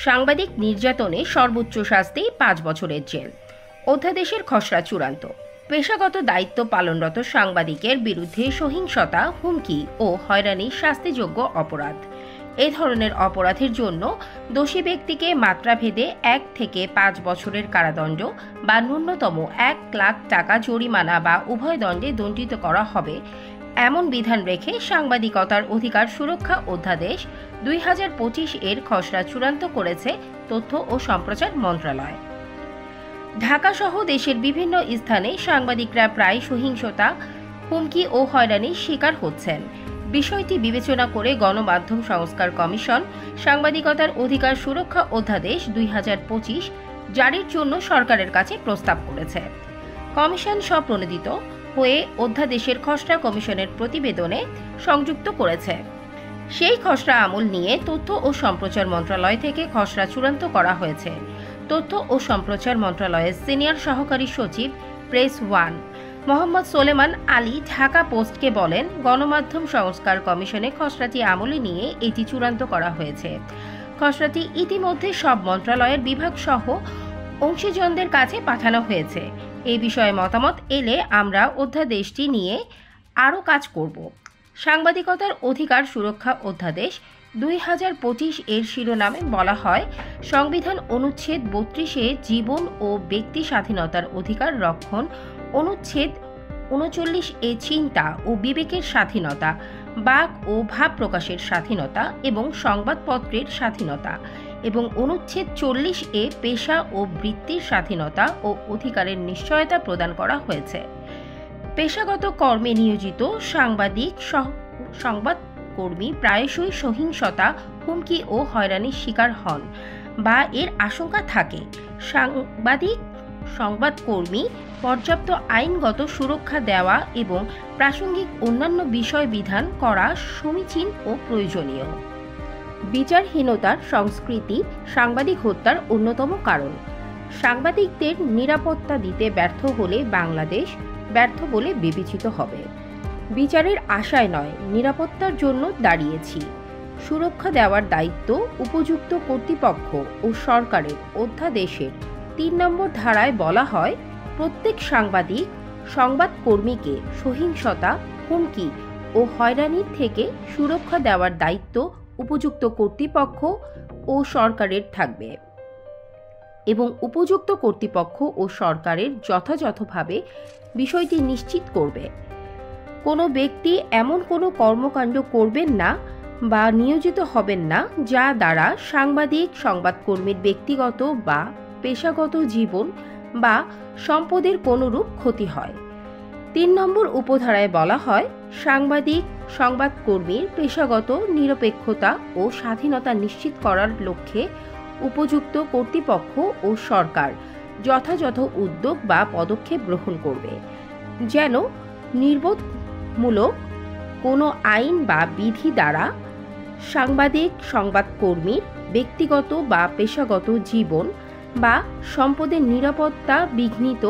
সাংবাদিক নির্যাতনে সর্বোচ্চ শাস্তি 5 বছরের জেল। অধ্যাদেশের খসড়া চূড়ান্ত। পেশাগত দায়িত্ব পালনরত সাংবাদিকের বিরুদ্ধে সহিংসতা, হুমকি ও হয়রানি শাস্তিযোগ্য অপরাধ। এ ধরনের অপরাধের জন্য দোষী ব্যক্তিকে মাত্রাভেদে 1 থেকে 5 বছরের কারাদণ্ড বা ন্যূনতম 1 লাখ টাকা জরিমানা বা উভয় দণ্ডে দণ্ডিত করা হবে এমন বিধান রেখে সাংবাদিকতার অধিকার সুরক্ষা অধ্যাদেশ 2025 এর খসড়া চূড়ান্ত করেছে তথ্য ও সম্প্রচার মন্ত্রণালয়। ঢাকাসহ দেশের বিভিন্ন স্থানে সাংবাদিকরা প্রায় সহিংসতা, হুমকি ও হয়রানির শিকার হচ্ছেন। বিষয়টি বিবেচনা করে গণমাধ্যম সংস্কার কমিশন সাংবাদিকতার অধিকার সুরক্ষা অধ্যাদেশ 2025 জারির জন্য সরকারের কাছে প্রস্তাব করেছে। কমিশন স্বপ্রণোদিত হয়ে অধ্যাদেশের খসড়া কমিশনের প্রতিবেদনে সংযুক্ত করেছে। সেই খসড়া আমল নিয়ে তথ্য ও সম্প্রচার মন্ত্রণালয় থেকে খসড়া চূড়ান্ত করা হয়েছে। তথ্য ও সম্প্রচার মন্ত্রণালয়ের সিনিয়র সহকারী সচিব প্রেস 1 মোহাম্মদ সোলেমান আলী ঢাকা পোস্টকে বলেন, গণমাধ্যম সংস্কার কমিশনে খসড়াটি আমলে নিয়ে এটি চূড়ান্ত করা হয়েছে। খসড়াটি ইতিমধ্যে সব মন্ত্রণালয়ের বিভাগ সহ অংশীজনদের কাছে পাঠানো হয়েছে। এই বিষয়ে মতামত এলে আমরা অধ্যাদেশটি নিয়ে আরও কাজ করব। সাংবাদিকতার অধিকার সুরক্ষা অধ্যাদেশ 2025 এর শিরোনামে বলা হয়, সংবিধান অনুচ্ছেদ 32-এ জীবন ও ব্যক্তি স্বাধীনতার অধিকার রক্ষণ, অনুচ্ছেদ 39-এ চিন্তা ও বিবেকের স্বাধীনতা, বাক ও ভাব প্রকাশের স্বাধীনতা এবং সংবাদপত্রের স্বাধীনতা এবং অনুচ্ছেদ 40-এ পেশা ও বৃত্তির স্বাধীনতা ও অধিকারের নিশ্চয়তা প্রদান করা হয়েছে। পেশাগত কর্মে নিয়োজিত সংবাদকর্মী প্রায়শই সহিংসতা, হুমকি ও হয়রানির শিকার হন বা এর আশঙ্কা থাকে। সংবাদকর্মী পর্যাপ্ত আইনগত সুরক্ষা দেওয়া এবং প্রাসঙ্গিক অন্যান্য বিষয় বিধান করা সমীচীন ও প্রয়োজনীয়। বিচারহীনতার সংস্কৃতি সাংবাদিক হত্যার অন্যতম কারণ। সাংবাদিকদের নিরাপত্তা দিতে ব্যর্থ হলে বাংলাদেশ ব্যর্থ বলে বিবেচিত হবে। বিচারের আশায় নয়, নিরাপত্তার জন্য দাঁড়িয়েছি। সুরক্ষা দেওয়ার দায়িত্ব উপযুক্ত কর্তৃপক্ষ ও সরকারের। অধ্যাদেশের 3 নম্বর ধারায় বলা হয়, প্রত্যেক সংবাদকর্মীকে সহিংসতা, হুমকি ও হয়রানির থেকে সুরক্ষা দেওয়ার দায়িত্ব উপযুক্ত কর্তৃপক্ষ ও সরকারের থাকবে এবং উপযুক্ত কর্তৃপক্ষ ও সরকারের যথাযথভাবে বিষয়টি নিশ্চিত করবে। কোনো ব্যক্তি এমন কোনো কর্মকাণ্ড করবেন না বা নিয়োজিত হবেন না যা দ্বারা সংবাদকর্মীর ব্যক্তিগত বা পেশাগত জীবন বা সম্পদের কোনরূপ ক্ষতি হয়। 3 নম্বর উপধারায় বলা হয়, সংবাদকর্মীর পেশাগত নিরপেক্ষতা ও স্বাধীনতা নিশ্চিত করার লক্ষ্যে উপযুক্ত কর্তৃপক্ষ ও সরকার যথাযথ উদ্যোগ বা পদক্ষেপ গ্রহণ করবে, যেন নির্বোধমূলক কোনো আইন বা বিধি দ্বারা সংবাদকর্মীর ব্যক্তিগত বা পেশাগত জীবন বা সম্পদের নিরাপত্তা বিঘ্নিত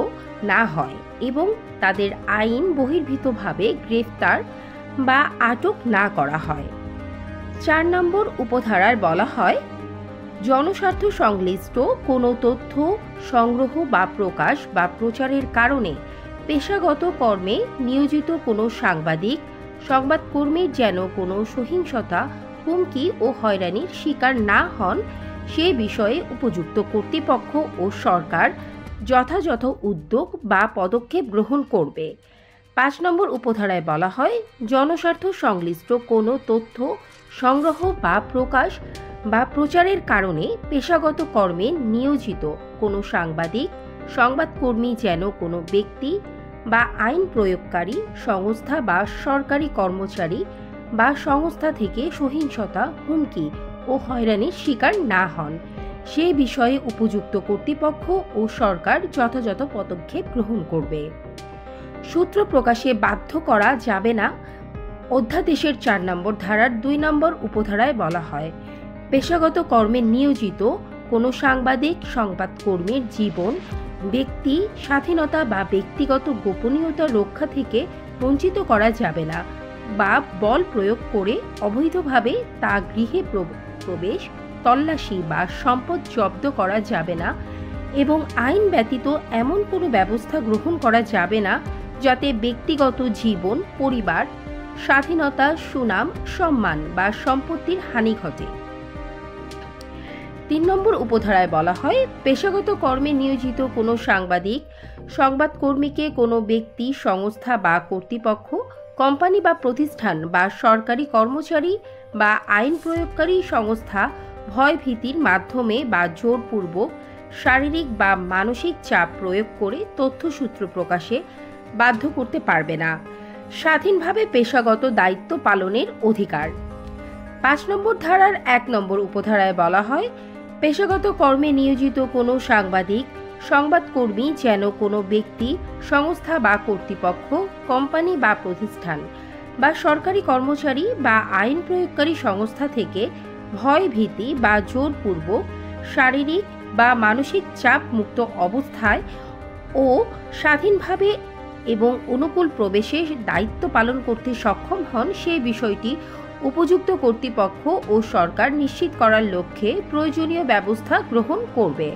না হয় এবং তাদের আইন বহির্ভূতভাবে গ্রেফতার বা আটক না করা হয়। 4 নম্বর উপধারায় বলা হয়, জনস্বার্থ সংশ্লিষ্ট কোনো তথ্য সংগ্রহ বা প্রকাশ বা প্রচারের কারণে পেশাগত কর্মে নিয়োজিত কোনো সংবাদকর্মীর যেন কোনো সহিংসতা, হুমকি ও হয়রানির শিকার না হন সে বিষয়ে উপযুক্ত কর্তৃপক্ষ ও সরকার যথাযথ উদ্যোগ বা পদক্ষেপ গ্রহণ করবে। 5 নম্বর উপধারায় বলা হয়, জনস্বার্থ সংশ্লিষ্ট কোনো তথ্য সংগ্রহ বা প্রকাশ বা প্রচারের কারণে পেশাগত কর্মে নিয়োজিত কোনো সংবাদকর্মী যেন কোনো ব্যক্তি বা আইন প্রয়োগকারী সংস্থা বা সরকারি কর্মচারী বা সংস্থা থেকে সহিংসতা, হুমকি ও হয়রানির শিকার না হন সে বিষয়ে উপযুক্ত কর্তৃপক্ষ ও সরকার যথাযথ পদক্ষেপ গ্রহণ করবে। সূত্র প্রকাশে বাধ্য করা যাবে না। অধ্যাদেশের 4 নম্বর ধারার 2 নম্বর উপধারায় বলা হয়, পেশাগত কর্মে নিয়োজিত কোনো সংবাদকর্মীর জীবন, ব্যক্তি স্বাধীনতা বা ব্যক্তিগত গোপনীয়তা রক্ষা থেকে বঞ্চিত করা যাবে না। বা বল প্রয়োগ করে অবৈধভাবে তা গৃহে প্রবেশ, অনুমতি, বা প্রচার করা যাবে না। 4 নম্বর উপধারায় বলা হয়, পেশাগত কর্মে নিয়োজিত কোনো সংবাদকর্মীর জীবন, ব্যক্তি স্বাধীনতা বা ব্যক্তিগত গোপনীয়তা রক্ষা থেকে বঞ্চিত করা যাবে না বা বল প্রয়োগ করে অবৈধভাবে তা গৃহে তল্লাশি বা সম্পদ জব্দ করা যাবে না এবং আইন ব্যতীত এমন কোনো ব্যবস্থা গ্রহণ করা যাবে না যাতে ব্যক্তিগত জীবন, পরিবার, স্বাধীনতা, সুনাম, সম্মান বা সম্পত্তির হানি ঘটে। 3 নম্বর উপধারায় বলা হয়, পেশাগত কর্মে নিয়োজিত কোনো সাংবাদিক, সংবাদকর্মীকে কোনো ব্যক্তি, সংস্থা বা কর্তৃপক্ষ, কোম্পানি বা প্রতিষ্ঠান বা সরকারি কর্মচারী বা আইন প্রয়োগকারী সংস্থা ভয়ভীতির মাধ্যমে বা জোরপূর্বক শারীরিক বা মানসিক চাপ প্রয়োগ করে তথ্যসূত্র প্রকাশে বাধ্য করতে পারবে না। স্বাধীনভাবে পেশাগত দায়িত্ব পালনের অধিকার। 5 নম্বর ধারার 1 নম্বর উপধারায় বলা হয়, পেশাগত কর্মে নিয়োজিত কোনো সাংবাদিক, সংবাদকর্মী যেন কোনো ব্যক্তি, সংস্থা বা কর্তৃপক্ষ, কোম্পানি বা প্রতিষ্ঠান বা সরকারি কর্মচারী বা আইন প্রয়োগকারী সংস্থা থেকে ভয়ভীতি বা জোরপূর্বক শারীরিক বা মানসিক চাপ মুক্ত অবস্থায় ও স্বাধীনভাবে এবং অনুকূল প্রবেশে দায়িত্ব পালন করতে সক্ষম হন, সেই বিষয়টি উপযুক্ত কর্তৃপক্ষ ও সরকার নিশ্চিত করার লক্ষ্যে প্রয়োজনীয় ব্যবস্থা গ্রহণ করবে।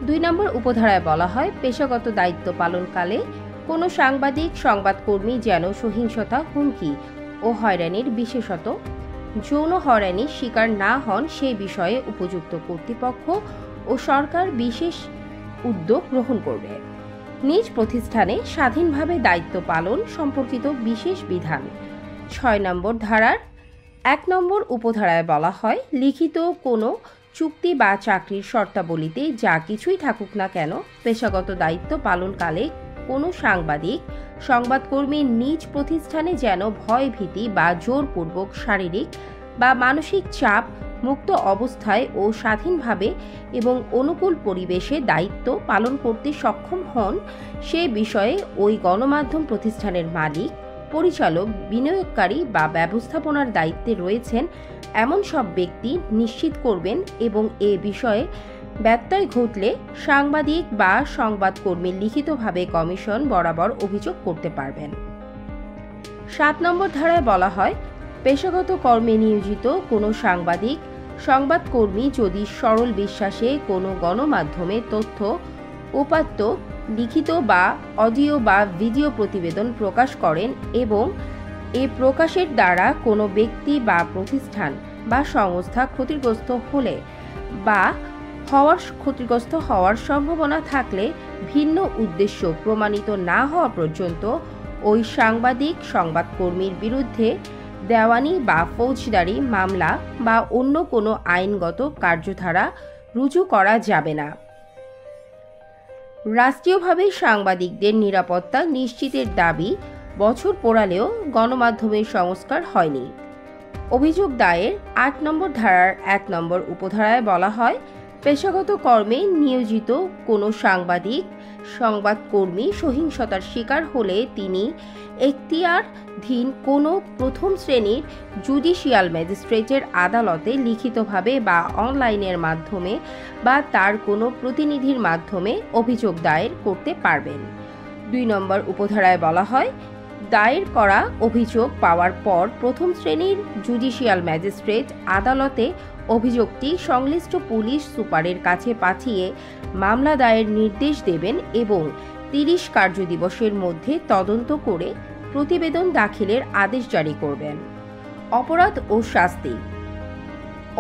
2 নম্বর উপধারায় বলা হয়, পেশাগত দায়িত্ব পালনকালে কোনো সাংবাদিক, সংবাদকর্মী যেন সহিংসতা, হুমকি ও হয়রানির, বিশেষত যৌন হয়রানির শিকার না হন, সেই বিষয়ে উপযুক্ত কর্তৃপক্ষ ও সরকার বিশেষ উদ্যোগ গ্রহণ করবে। নিজ প্রতিষ্ঠানে স্বাধীনভাবে দায়িত্ব পালন সম্পর্কিত বিশেষ বিধান। 6 নম্বর ধারার 1 নম্বর উপধারায় বলা হয়, লিখিত কোনো চুক্তি বা চাকরির শর্তাবলীতে যা কিছুই থাকুক না কেন, পেশাগত দায়িত্ব পালনকালে কোনো সাংবাদিক, সংবাদকর্মী নিজ প্রতিষ্ঠানে যেন ভয়ভীতি বা জোরপূর্বক শারীরিক বা মানসিক চাপ মুক্ত অবস্থায় ও স্বাধীনভাবে এবং অনুকূল পরিবেশে দায়িত্ব পালন করতে সক্ষম হন, সে বিষয়ে ওই গণমাধ্যম প্রতিষ্ঠানের মালিক, পরিচালক, বিনিয়োগকারী বা ব্যবস্থাপনার দায়িত্বে রয়েছেন এমন সব ব্যক্তি নিশ্চিত করবেন এবং এ বিষয়ে ব্যত্যয় ঘটলে সাংবাদিক বা সংবাদকর্মী লিখিতভাবে কমিশন বরাবর অভিযোগ করতে পারবেন। 7 নম্বর ধারায় বলা হয়, পেশাগত কর্মে নিয়োজিত কোনো সাংবাদিক, সংবাদকর্মী যদি সরল বিশ্বাসে কোনো গণমাধ্যমে তথ্য, উপাত্ত, লিখিত বা অডিও বা ভিডিও প্রতিবেদন প্রকাশ করেন এবং এ প্রকাশের দ্বারা কোনো ব্যক্তি বা প্রতিষ্ঠান বা সংস্থা ক্ষতিগ্রস্ত হলে বা ক্ষতিগ্রস্ত হওয়ার সম্ভাবনা থাকলে ভিন্ন উদ্দেশ্য প্রমাণিত না হওয়া পর্যন্ত ওই সাংবাদিক, সংবাদকর্মীর বিরুদ্ধে দেওয়ানি বা ফৌজদারি মামলা বা অন্য কোনো আইনগত কার্যধারা রুজু করা যাবে না। রাষ্ট্রীয়ভাবে সাংবাদিকদের নিরাপত্তা নিশ্চিতের দাবি বছর পোড়ালেও গণমাধ্যমের সংস্কার হয়নি। অভিযোগ দায়ের 8 নম্বর ধারার 1 নম্বর উপধারায় বলা হয়, পেশাগত কর্মে নিয়োজিত কোনো সাংবাদিক, সংবাদকর্মী সহিংসতার শিকার হলে তিনি এখতিয়ারধীন কোনো প্রথম শ্রেণীর জুডিশিয়াল ম্যাজিস্ট্রেটের আদালতে লিখিতভাবে বা অনলাইনের মাধ্যমে বা তার কোনো প্রতিনিধির মাধ্যমে অভিযোগ দায়ের করতে পারবেন। 2 নম্বর উপধারায় বলা হয়, দায়ের করা অভিযোগ পাওয়ার পর প্রথম শ্রেণীর জুডিশিয়াল ম্যাজিস্ট্রেট আদালতে অভিযোগটি সংশ্লিষ্ট পুলিশ সুপারের কাছে পাঠিয়ে মামলা দায়ের নির্দেশ দেবেন এবং 30 কার্যদিবসের মধ্যে তদন্ত করে প্রতিবেদন দাখিলের আদেশ জারি করবেন। অপরাধ ও শাস্তি।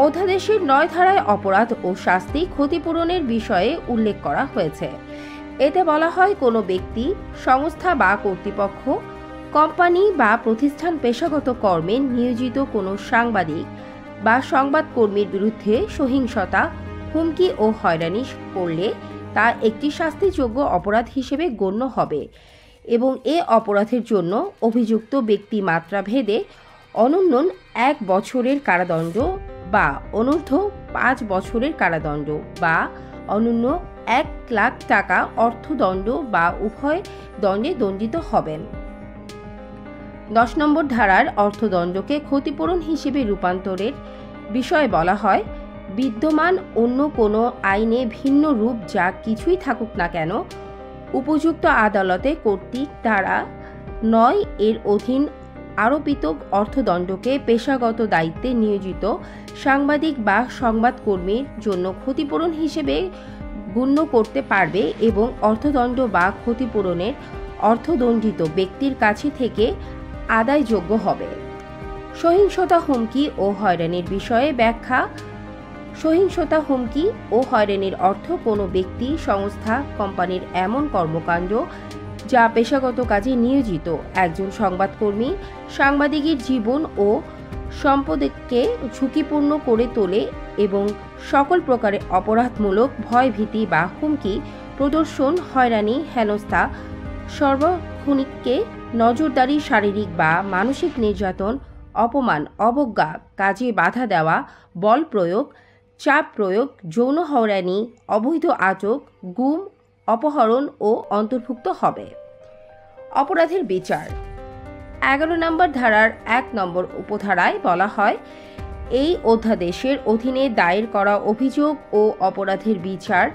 অধ্যাদেশের 9 ধারায় অপরাধ ও শাস্তি ক্ষতিপূরণের বিষয়ে উল্লেখ করা হয়েছে। এতে বলা হয়, কোনো ব্যক্তি, সংস্থা বা কর্তৃপক্ষ, কোম্পানি বা প্রতিষ্ঠান পেশাগত কর্মে নিয়োজিত কোনো সাংবাদিক বা সংবাদকর্মীর বিরুদ্ধে সহিংসতা, হুমকি ও হয়রানি করলে তা একটি শাস্তিযোগ্য অপরাধ হিসেবে গণ্য হবে এবং এ অপরাধের জন্য অভিযুক্ত ব্যক্তি মাত্রাভেদে অনূন্যন 1 বছরের কারাদণ্ড বা অনূর্ধ্ব 5 বছরের কারাদণ্ড বা অনূন্য 1 লাখ টাকা অর্থদণ্ড বা উভয় দণ্ডে দণ্ডিত হবেন। 10 নম্বর ধারার অর্থদণ্ডকে ক্ষতিপূরণ হিসেবে রূপান্তরের বিষয়ে বলা হয়, বিদ্যমান অন্য কোনো আইনে ভিন্ন রূপ যা কিছুই থাকুক না কেন, উপযুক্ত আদালতে কর্তৃক ধারা 9 এর অধীন আরোপিত অর্থদণ্ডকে পেশাগত দায়িত্বে নিয়োজিত সাংবাদিক বা সংবাদকর্মীর জন্য ক্ষতিপূরণ হিসেবে গণ্য করতে পারবে এবং অর্থদণ্ড বা ক্ষতিপূরণের অর্থদণ্ডিত ব্যক্তির কাছে থেকে আদায়যোগ্য হবে। সহিংসতা, হুমকি ও হয়রানির বিষয়ে ব্যাখ্যা। সহিংসতা, হুমকি ও হয়রানির অর্থ কোনো ব্যক্তি, সংস্থা, কোম্পানির এমন কর্মকাণ্ড যা পেশাগত কাজে নিয়োজিত একজন সংবাদকর্মী, সাংবাদিকের জীবন ও সম্পদকে ঝুঁকিপূর্ণ করে তোলে এবং সকল প্রকারের অপরাধমূলক ভয়ভীতি বা হুমকি প্রদর্শন, হয়রানি, হেনস্থা, সার্বক্ষণিককে নজরদারি, শারীরিক বা মানসিক নির্যাতন, অপমান, অবজ্ঞা, কাজে বাধা দেওয়া, বল প্রয়োগ, চাপ প্রয়োগ, যৌন হয়রানি, অবৈধ আটক, গুম, অপহরণ ও অন্তর্ভুক্ত হবে। অপরাধের বিচার। 11 নম্বর ধারার 1 নম্বর উপধারায় বলা হয়, এই অধ্যাদেশের অধীনে দায়ের করা অভিযোগ ও অপরাধের বিচার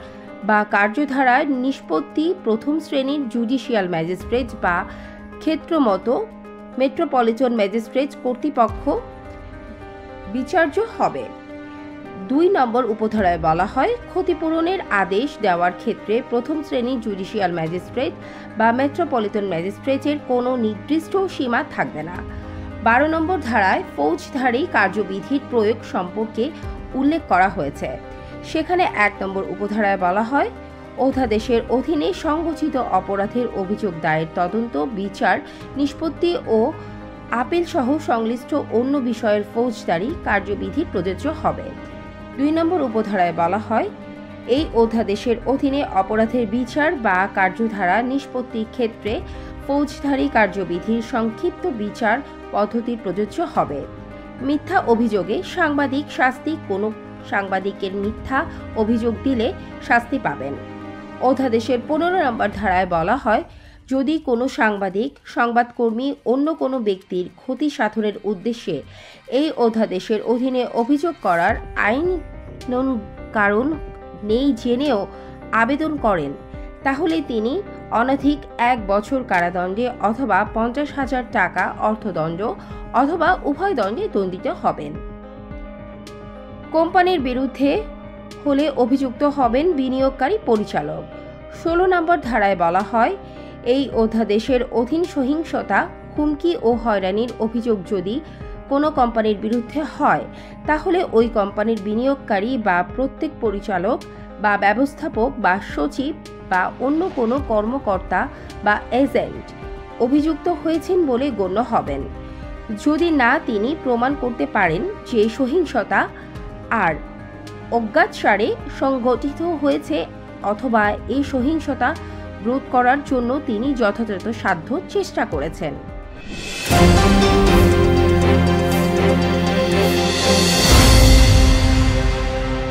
বা কার্যধারার নিষ্পত্তি প্রথম শ্রেণীর জুডিশিয়াল ম্যাজিস্ট্রেট বা ক্ষেত্রমত মেট্রোপলিটন ম্যাজিস্ট্রেট কর্তৃপক্ষ বিচার্য হবে। 2 নম্বর উপধারায় বলা হয়, ক্ষতিপূরণের আদেশ দেওয়ার ক্ষেত্রে প্রথম শ্রেণীর জুডিশিয়াল ম্যাজিস্ট্রেট বা মেট্রোপলিটন ম্যাজিস্ট্রেটের কোনো নির্দিষ্ট সীমা থাকবে না। 12 নম্বর ধারায় ফৌজদারি কার্যবিধির প্রয়োগ সম্পর্কে উল্লেখ করা হয়েছে। সেখানে 1 নম্বর উপধারায় বলা হয়, অধ্যাদেশের অধীনে সংঘটিত অপরাধের অভিযোগ দায়ের, তদন্ত, বিচার, নিষ্পত্তি ও আপিল সহ সংশ্লিষ্ট অন্য বিষয়ের ফৌজদারি কার্যবিধি প্রযোজ্য হবে। 2 নম্বর উপধারায় বলা হয়, এই অধ্যাদেশের অধীনে অপরাধের বিচার বা কার্যধারা নিষ্পত্তির ক্ষেত্রে ফৌজদারি কার্যবিধির সংক্ষিপ্ত বিচার পদ্ধতি প্রযোজ্য হবে। মিথ্যা অভিযোগে সাংবাদিক শাস্তি। কোনো সাংবাদিকের মিথ্যা অভিযোগ দিলে শাস্তি পাবেন। অধ্যাদেশের 15 নম্বর ধারায় বলা হয়, যদি কোনো সাংবাদিক, সংবাদকর্মী অন্য কোনো ব্যক্তির ক্ষতি সাধনের উদ্দেশ্যে এই অধ্যাদেশের অধীনে অভিযোগ করার আইন কারণ নেই জেনেও আবেদন করেন, তাহলে তিনি অনধিক 1 বছর কারাদণ্ডে অথবা 50,000 টাকা অর্থদণ্ড অথবা উভয় দণ্ডে দণ্ডিত হবেন। কোম্পানির বিরুদ্ধে হলে অভিযুক্ত হবেন বিনিয়োগকারী পরিচালক। 16 নম্বর ধারায় বলা হয়, এই অধ্যাদেশের অধীন সহিংসতা, হুমকি ও হয়রানির অভিযোগ যদি কোনো কোম্পানির বিরুদ্ধে হয়, তাহলে ওই কোম্পানির বিনিয়োগকারী বা প্রত্যেক পরিচালক বা ব্যবস্থাপক বা সচিব বা অন্য কোনো কর্মকর্তা বা এজেন্ট অভিযুক্ত হয়েছেন বলে গণ্য হবেন, যদি না তিনি প্রমাণ করতে পারেন যে সহিংসতা আর অজ্ঞাতসারে সংঘটিত হয়েছে অথবা এই সহিংসতা রোধ করার জন্য তিনি যথাযথ সাধ্য চেষ্টা করেছেন।